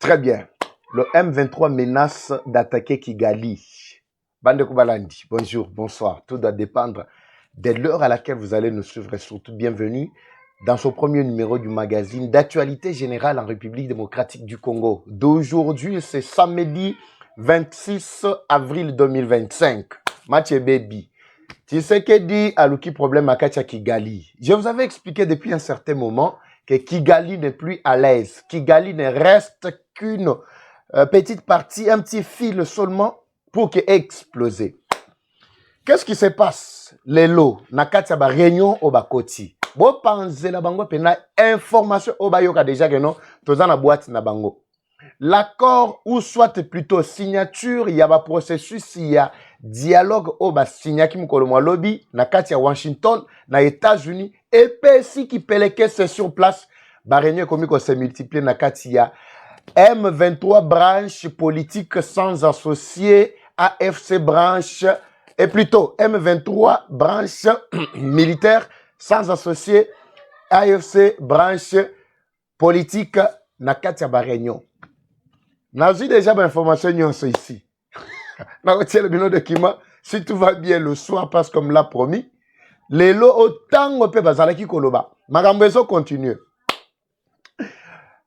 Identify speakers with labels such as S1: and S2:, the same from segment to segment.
S1: Très bien. Le M23 menace d'attaquer Kigali. Bande Kubalandi, bonjour, bonsoir. Tout doit dépendre de l'heure à laquelle vous allez nous suivre et surtout bienvenue dans ce premier numéro du magazine d'actualité générale en République démocratique du Congo. D'aujourd'hui, c'est samedi 26 avril 2025. Match baby. Tu sais que dit Aluki problème à Katia Kigali. Je vous avais expliqué depuis un certain moment que Kigali n'est plus à l'aise. Kigali ne reste qu'une petite partie, un petit fil seulement pour que exploser. Qu'est-ce qui se passe? Les lots, na Katia ba réunion au bakoti. Bo pensez la bango pena information au bayoka déjà que non, toza na boîte na bango. L'accord ou soit plutôt signature, il y a un processus, il y a dialogue au bas signaki mukolo lobby na kati ya Washington na États-Unis et si qui peleke c'est sur place ba réunion comme ko se multiplier na kati ya M23 branche politique sans associé AFC branche et plutôt M23 branche militaire sans associé AFC branche politique na kati ya ba réunion. J'ai déjà l'information ici. Le bilan de Kima, si tout va bien le soir, parce qu'on me l'a promis, les lots autant on peut bazalaki koloba. Magambezo continue.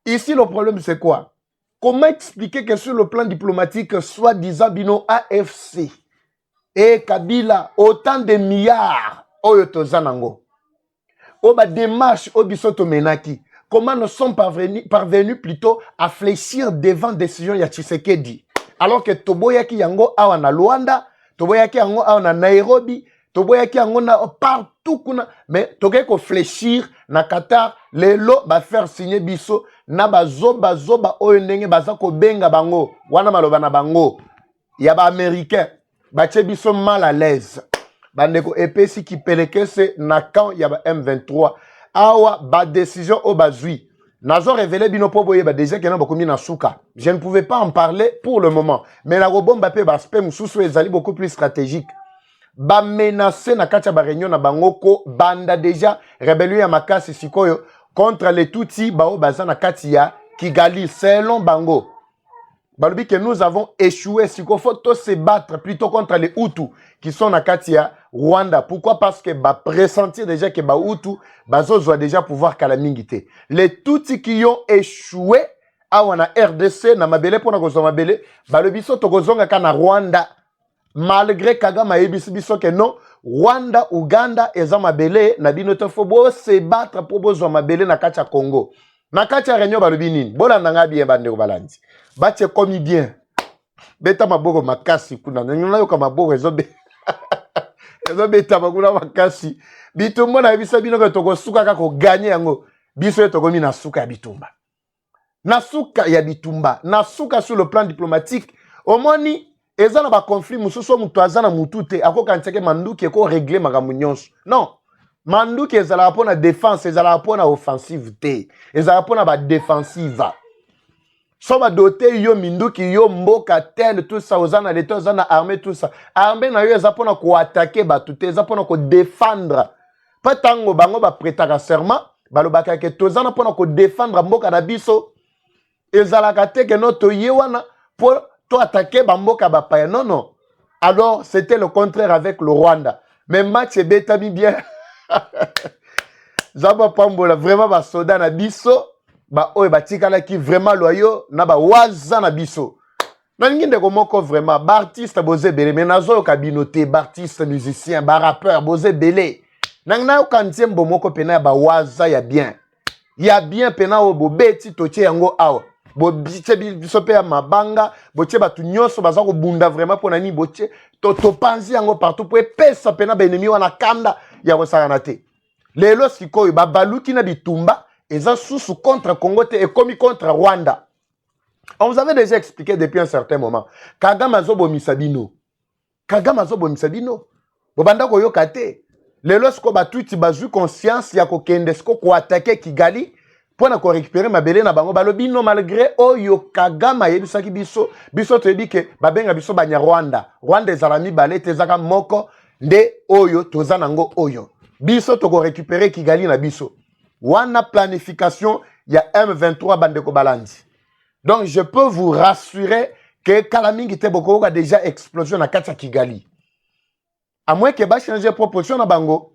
S1: Ici, le problème, c'est quoi? Comment expliquer que sur le plan diplomatique, soi-disant bino AFC et Kabila, autant de milliards, oyotozanango, oba démarche, obisoto menaki. Comment nous sommes parvenus plutôt à fléchir devant décision ya Tshisekedi. Alors que Toboyaki yango awa na Luanda, Toboyaki yango awa na Nairobi, Toboyaki yango na partout kuna, mais toke ko fléchir na Qatar, lelo ba faire signer biso na bazoba oyo ndenge baza ko benga bango, wana maloba na bango, ya ba américain, ba tche biso mal à l'aise. Bandeko epesi ki peleke se na camp ya ba M23. Awa ba décision au bazui. Nazo révélé bino po boye ba déjà que na bokomi na suka. Je ne pouvais pas en parler pour le moment. Mais la robomba pe ba spé mususu ezali beaucoup plus stratégique. Ba menacer na katia ba réunion na bangoko banda déjà rébellion ya makasi sikoyo contre les Tutsi bao baza na katia Kigali selon bango. Balobi que nous avons échoué, si il faut se battre plutôt contre les Hutus qui sont na Katia, Rwanda. Pourquoi? Parce que bah pressentir déjà que bah Hutus, bah doit déjà pouvoir calamité. Les Tutsis qui ont échoué, à wana RDC na mabele pour na kozo mabele, balobi so tokozonga kana Rwanda. Malgré Kagame ebisi biso que non, Rwanda, Uganda, eza mabele na binoto fobo se battre pour bozo mabele na Katia Congo. Na Katia réunion balobi nini? Bola nanga bien bande balandi. Bache komi bien. Beta maboko makasi kuna. Nyola yoka maboko ezobe. Ezobe tabagula makasi. Bitumba na bisa bino ko toko suka kako gagner yango. Biso toko mi na suka ya bitumba. Na suka ya bitumba. Na suka sur le plan diplomatique. Omoni eza na ba conflit mususu mutu azana mutu te. Ako kantseke manduki eko régler makambo nyonso. Non. Manduki ezala pona défense, ezala pona offensive te. Ezala pona ba défensive. Soba doté yo minduki yo mboka tel tout ça ozana l'état ozana armée tout ça. Armée na yo ezapona ko attaquer batuté, ezapona ko défendre. Pas tango bango ba prétaka serment, balobaka ke tozana pona ko défendre mboka na biso. Ezalaka te ke no to yewana pour to attaquer ba mboka ba paya. Non non. Alors c'était le contraire avec le Rwanda. Mais match betami bien. Zaba pambola vraiment ba soda na biso. Ba oye batikala ki vraiment loyaux na ba waza na biso. Na nginde ko moko vraiment ba artiste boze belé mais nazo ka binoté ba artiste musicien ba rappeur boze belé. Na kantie mbomoko pena ba waza ya bien. Ya bien pena o bo beti toche yango awa. Bo biche biso pe ya mabanga, boche batu nyonso baza ko bunda vraiment pona ni boche to panzi yango partout pour pesa pena ba ennemi wana kanda ya kosana te. Lelo sikoyo ba baluki na bitumba. Et ça sous contre Congo et commis contre Rwanda. On vous avait déjà expliqué depuis un certain moment. Kagame azobo misabino. Kagame azobo misabino. Bobanda ko yokate. Le lorsqu'on batuti bazu conscience ya ko kendesko ko attaquer Kigali pour na ko récupérer mabele na bango balobino malgré oyo Kagame yebisaki biso biso toyebi ke babenga biso banya Rwanda. Rwanda ezalami balete ezaka moko nde oyo tozanango oyo. Biso to ko récupérer Kigali na biso. Wana planification ya M23 bandeko balandi. Donc, je peux vous rassurer que Kalamingi était beaucoup a déjà explosé dans Katia Kigali. À moins que va changer proportion à Bango.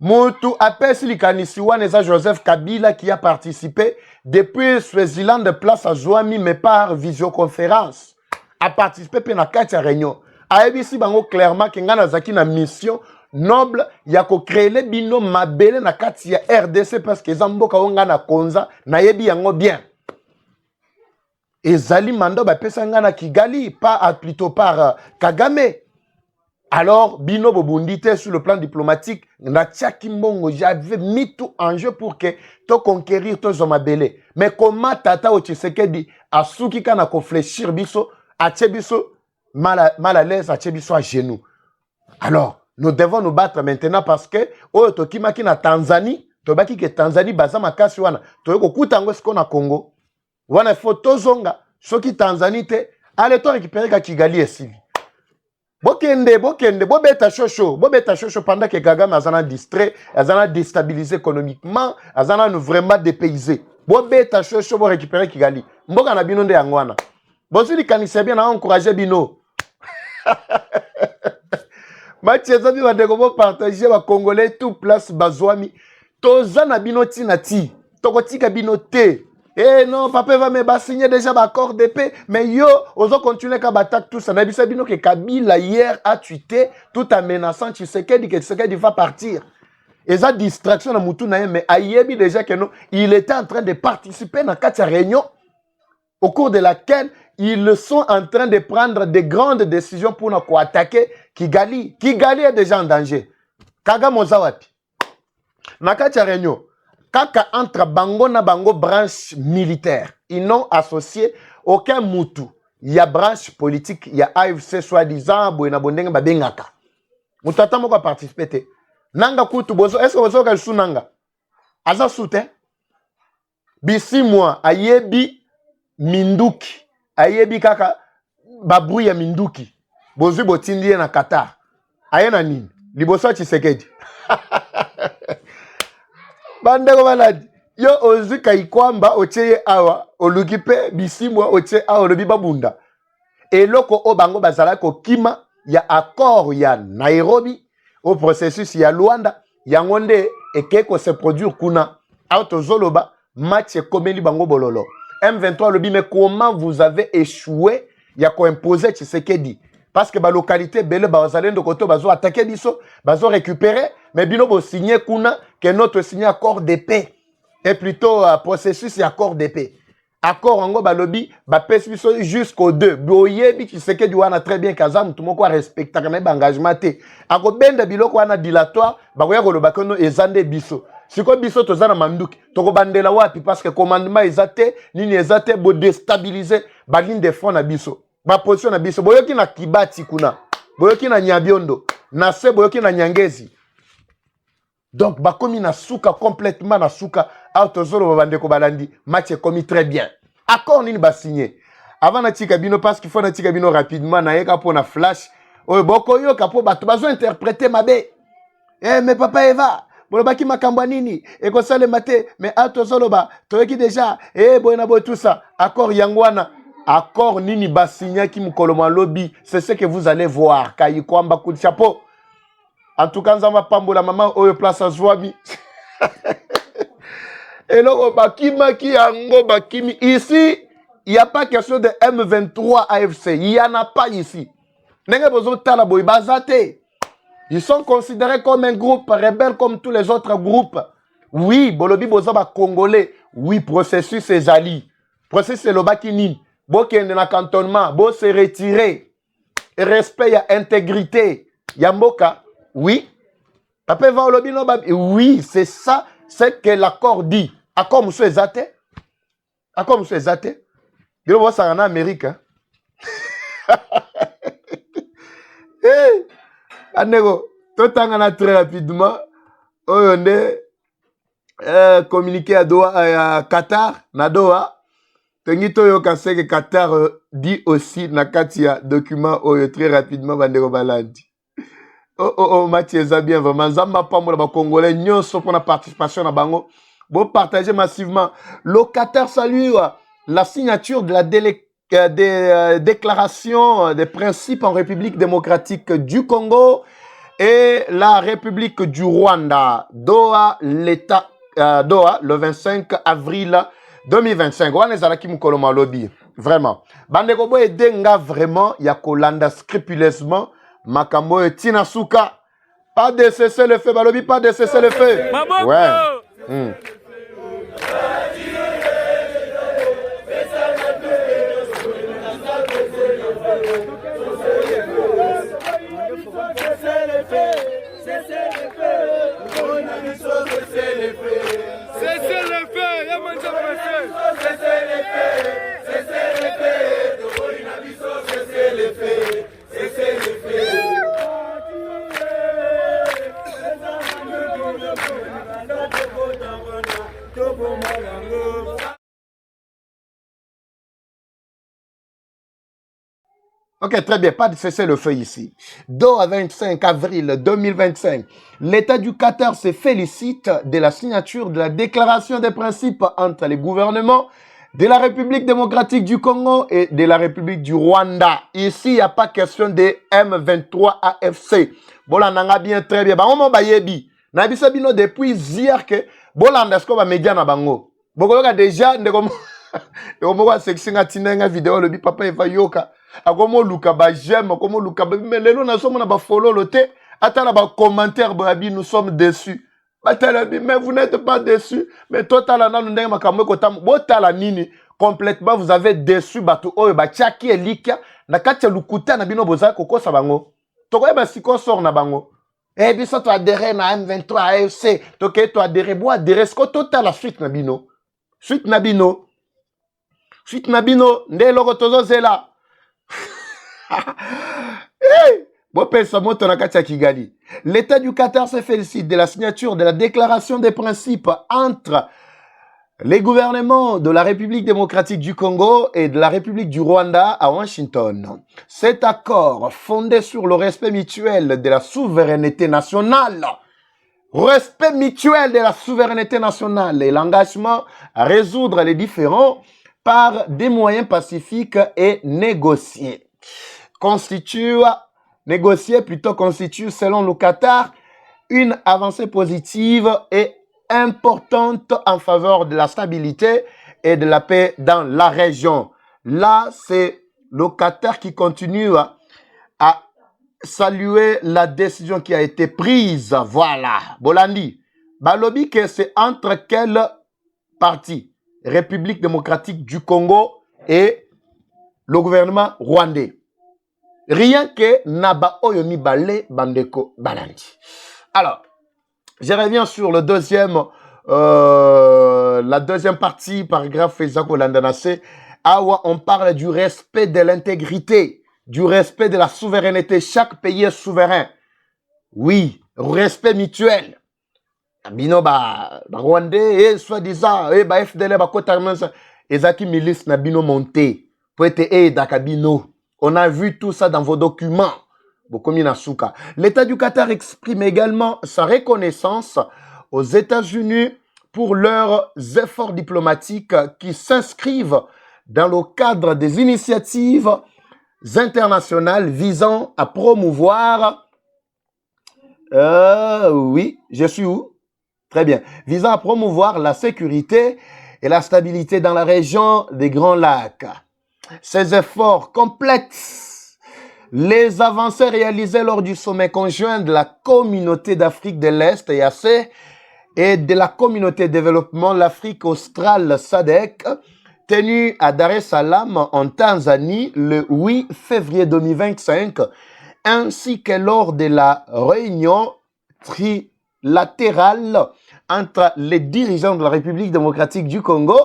S1: Moutou appelle Silikanisiwa Neza Joseph Kabila qui a participé depuis Swaziland de place à Zouami, mais par visioconférence. A participé à Katia Réunion. A ABC Bango clairement qu'il y a une mission noble, il y a créé les binômes mabele na Katia RDC parce que Zamboka Ongana Konza na yebi yango bien. Et Zali Mando Bapesangana Kigali, plutôt par Kagame. Alors, Bino Bobundite sur le plan diplomatique, j'avais mis tout en jeu pour que tu conquérir ton Zomabele. Mais comment Tata Ochisekedi a souki kana ko fléchir biso, a tchebiso mal à l'aise, a tchebiso à genoux. Alors, nous devons nous battre maintenant parce que, oh, Tokimaki na Tanzanie, Tobaki ke Tanzanie, Bazama Kasiwana, Toyoko Kutango Sko na Congo. Wana photo zonga, soki Tanzanie te, allez toi récupérer ka Kigali esili. Bokende, bobeta chocho pendant que Kagame azana distrait, azana déstabilisé économiquement, azana nous vraiment dépaysé. Bobeta chocho bo récupérer Kigali. Mboka na bino nde yangwana. Bozuli kanisa bien na encourager bino. Mathieu Zabi va dégobo partager ba Congolais tout place bazwami. Toza na bino tinati. Tokotika bino te. Eh non, papa va me signer déjà l'accord de paix. Mais yo, oso continuer qu'à battre tout ça. Nabisa bino que Kabila hier a tweeté tout en menaçant Tshisekedi que Tshisekedi va partir. Et ça distraction à Moutou Naye, mais Ayebi déjà que non, il était en train de participer dans quatre réunions au cours de laquelle ils sont en train de prendre de grandes décisions pour nous attaquer Kigali. Kigali est déjà en danger. Kagame Ozawapi. Dans quatre réunions. Kaka entre bango na bango branche militaire. Ils n'ont associé aucun moutou. Il y a branche politique, il y a AFC soi-disant, Boena Bondeng Babengaka. Moutata moko participer. Nanga kutu bozo, est-ce que bozo ka sou nanga? Aza soutien. Bisi moi ayebi minduki. Ayebi kaka babou ya minduki. Bozo botindi na Qatar. Ayena nini? Liboso Tshisekedi. Bandeko maladi. Yo ozu kaikwamba ocheye awa. Olukipe bisimwa oche awa lobi babunda. Et loko o bango bazala ko kima ya accord ya Nairobi. Au processus ya Luanda. Ya ngonde ekeko se produire kuna. Auto zoloba. Match komeli bango bololo. M23 lobi mais comment vous avez échoué ya ko imposer Tshisekedi. Parce que la localité, belle bazalendo koto bazo attaquer biso, bazo récupérer, mais bino bo signer kuna que notre signé accord de paix. Et plutôt processus et accord de paix. Accord en go balobi, ba pes biso jusqu'au 2. Boyebi qui sait que du wana très bien kazam tout moko respecter quand même engagement té. Ako benda biloko wana dilatoire, ba koya ko loba kono ezande biso. Siko biso tozana manduki, toko bandela wapi parce que commandement ezate, nini ezate bo déstabiliser ba ligne de front na biso. Ba position na biso boyoki na Kibati kuna boyoki na Nyabiondo na se boyoki na Nyangezi. Donc ba komi na suka complètement na suka autozolo babandeko balandi match est commis très bien. Accord nini ba signé avant na tika bino parce qu'il faut na tika bino rapidement na yeka pour na flash oyo boko yo kapo bato bazo interpréter mabe. Eh mais papa Eva bolobaki makambo nini eko sale mate mais autozolo ba toyoki déjà boyena boy tout ça accord yangwana. Accord nini basigna qui mukolomo lobby, c'est ce que vous allez voir. Kayikwamba coup de chapeau. En tout cas, nzamba pambola maman oyo place à Zouami. Et là, bakima ki ango bakimi. Ici, il n'y a pas question de M23 AFC. Il n'y en a pas ici. Nenge bozo tala boy bazate. Ils sont considérés comme un groupe rebelle comme tous les autres groupes. Oui, bolobi bozo ba congolais. Oui, processus ezali. Processus c'est lobaki nini. Bo kende na cantonnement, bo se retirer. Respect ya intégrité. Yamboka, oui. Papa va au lobby no babi. Oui, c'est ça, c'est que l'accord dit. Accord monsieur ezate. Accord monsieur ezate. Bilo bo sa en Amérique. Eh, anego, totanga très rapidement. Oyonde communiqué à Doha à Qatar, na Doha. Tengito yo kaseke Qatar dit aussi na katia document oyo très rapidement bandeko balandi. Oh Mathieu bien vraiment zamba pambola ba congolais nyonso pour la participation na bango. Bon partager massivement. Le Qatar salue la signature de la déclaration des principes en République démocratique du Congo et la République du Rwanda, Doha, l'État, Doha, le 25 avril 2025. On est à la lobby. Vraiment. Bandeko boy denga vraiment ya kolanda scrupuleusement makambo et tinasuka. Pas de cesser le feu, balobi, pas de cesser le feu. Ouais. Ok, très bien, pas de cesser le feu ici. Doha 25 avril 2025, l'État du Qatar se félicite de la signature de la déclaration des principes entre les gouvernements de la République démocratique du Congo et de la République du Rwanda. Ici, il n'y a pas question de M23 AFC. Bola nanga bien, très bien. Bah, on m'a yebi. Nabisa bino depuis hier que bola ndasko ba média na bango. Bokoyoka déjà ndeko ndeko sexinga tinenga vidéo le bi papa eva yoka. Akomo luka ba j'aime, akomo luka ba mais lelo na somo na ba follow loté. Attends na ba commentaire boabi nous sommes déçus. Mais vous n'êtes pas déçus. Mais total na ndenge makamwe kotam botala nini complètement vous avez déçu batu oyo ba tchaki elika na katia lukuta na bino boza kokosa bango. Tokoye ba siko sort na bango. Eh bien ça tu adhéré na M23 AFC. Toké tu adhéré bo adhéré ce que total la suite na bino. Suite na bino. Suite na bino nde loko tozo zela. Hey! L'État du Qatar se félicite de la signature de la déclaration des principes entre les gouvernements de la République démocratique du Congo et de la République du Rwanda à Washington. Cet accord, fondé sur le respect mutuel de la souveraineté nationale, respect mutuel de la souveraineté nationale et l'engagement à résoudre les différends par des moyens pacifiques et négociés, constitue selon le Qatar une avancée positive et importante en faveur de la stabilité et de la paix dans la région. Là, c'est le Qatar qui continue à saluer la décision qui a été prise. Voilà. Bolandi. Balobi que c'est entre quel parti? République démocratique du Congo et le gouvernement rwandais. Rien que Naba Oyomi Balé Bandeko Balandi. Alors, je reviens sur le la deuxième partie, paragraphe Ezako Landanase. Awa, on parle du respect de l'intégrité, du respect de la souveraineté. Chaque pays est souverain. Oui, respect mutuel. Bino ba Rwandais, soi-disant, ba FDL, ba Kotarmensa, Ezaki milice na bino monté. Poete Dakabino. On a vu tout ça dans vos documents. L'État du Qatar exprime également sa reconnaissance aux États-Unis pour leurs efforts diplomatiques qui s'inscrivent dans le cadre des initiatives internationales visant à promouvoir... oui, je suis où? Très bien. Visant à promouvoir la sécurité et la stabilité dans la région des Grands Lacs. Ces efforts complètent les avancées réalisées lors du sommet conjoint de la communauté d'Afrique de l'Est, EAC, et de la communauté de développement l'Afrique australe, SADC, tenu à Dar es Salaam en Tanzanie le 8 février 2025, ainsi que lors de la réunion trilatérale entre les dirigeants de la République démocratique du Congo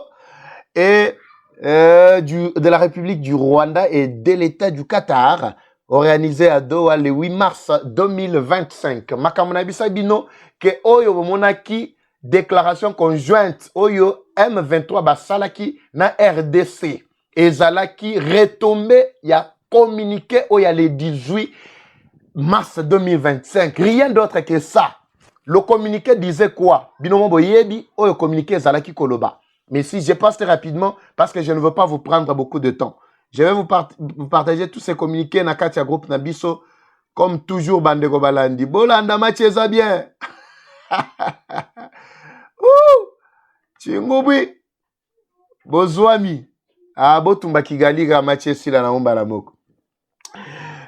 S1: et de la République du Rwanda et de l'État du Qatar, organisé à Doha le 8 mars 2025. Makamona bisabino que oyo monaki déclaration conjointe oyo M23 basalaki na RDC ezalaki retombé ya communiqué oyo le 18 mars 2025. Rien d'autre que ça. Le communiqué disait quoi? Binomo boyebi oyo communiqué ezalaki koloba. Mais si je passe très rapidement, parce que je ne veux pas vous prendre beaucoup de temps. Je vais vous partager tous ces communiqués na Katia Group Nabiso. Comme toujours, Bandeko Balandi. Bolanda Macheza bien. Chingubi. Bozwami. Botumba Kigali Machesi la naomba la moko.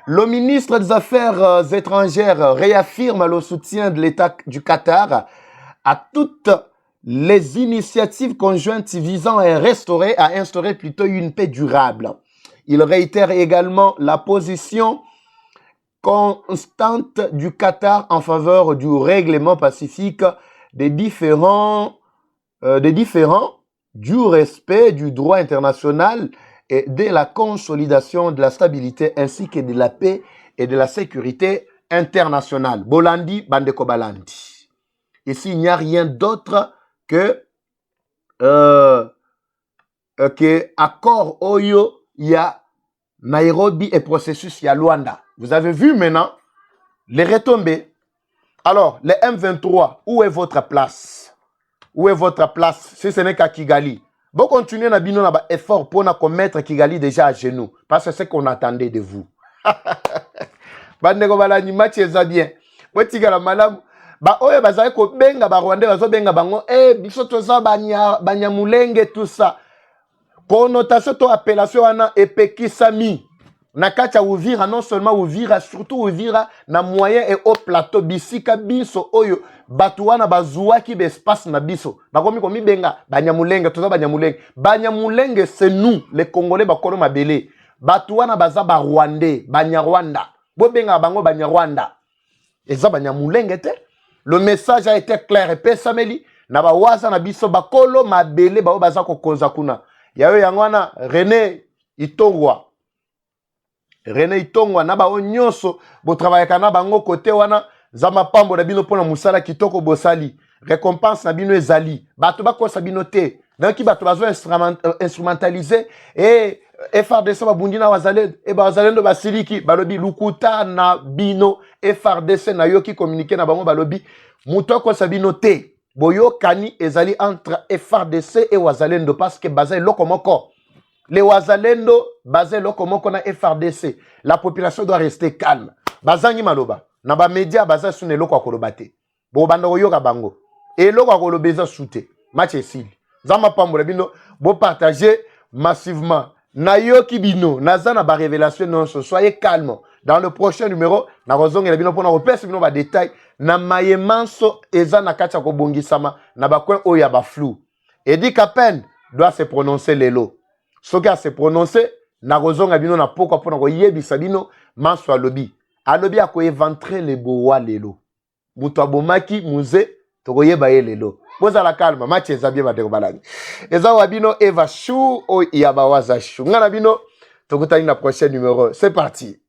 S1: Le ministre des Affaires étrangères réaffirme le soutien de l'État du Qatar à toutes les initiatives conjointes visant à instaurer plutôt une paix durable. Il réitère également la position constante du Qatar en faveur du règlement pacifique des différents du respect du droit international et de la consolidation de la stabilité ainsi que de la paix et de la sécurité internationale. Bolandi, Bandeko Balandi. Ici, il n'y a rien d'autre que accord Oyo, il y a Nairobi et processus, il y a Luanda. Vous avez vu maintenant les retombées. Alors, les M23, où est votre place? Où est votre place si ce n'est qu'à Kigali? Vous continuez à bino na effort pour mettre Kigali déjà à genoux. Parce que c'est ce qu'on attendait de vous. Bandeko balani match eza bien. Botigala malamu. Ba oyo bazali ko benga ba Rwanda bazo benga bango biso toza banyamulenge tout ça. Connotation to appellation wana epekisami. Na kacha Uvira non seulement Uvira surtout Uvira na moyen et au plateau bisika biso oyo batuwana bazuaki bespace na biso. Bakomi komi benga banyamulenge toza banyamulenge. Banyamulenge c'est nous les Congolais bakolo mabele. Batuwana baza ba Rwandais, banyarwanda. Bo benga bango banyarwanda. Eza banyamulenge te. Le message a été clair et pesameli na ba waza na biso bakolo mabele ba baza ko koza kuna. Yawe yangwana René Itongwa. René Itongwa na ba onyoso bo travailler kana bango côté wana zama pambo na bino pona musala kitoko bosali récompense na bino ezali bato bakosa bino te donc bato bazo instrumentaliser et FRDC babundi na wazalendo e bazalendo basiliki balobi lukuta na bino FRDC na yoki communiquer na bango balobi muto kosa bino te boyo kani ezali entre FRDC et wazalendo parce que bazai lokomoko. Les Wazalendo, basé lokomoko na FRDC, la population doit rester calme. Bazangi maloba, na ba média basé sur ne loko kolobate. Bo banda yoka bango. Et loko kolobeza soute. Match esil. Zama pambo bino bo partager massivement. Na yoki bino, nazana ba révélation non, soyez calme. Dans le prochain numéro, na rozonge la bino pona repese bino ba détail na mayemanso eza na kacha ko bongisama na ba coin oya ba flou. Et dit qu'à peine doit se prononcer les lots. Ce qui a se prononcé, na rozonga bino na poko pona ko yebisa bino manso alobi. Alobi a ko éventrer les bois lelo. Muto abomaki muze to ko yeba ye lelo. Boza la calme, match ezabie bateko balani. Eza wabino Eva Chou o yabawaza Chou. Ngana bino to kutani na prochain numéro. C'est parti.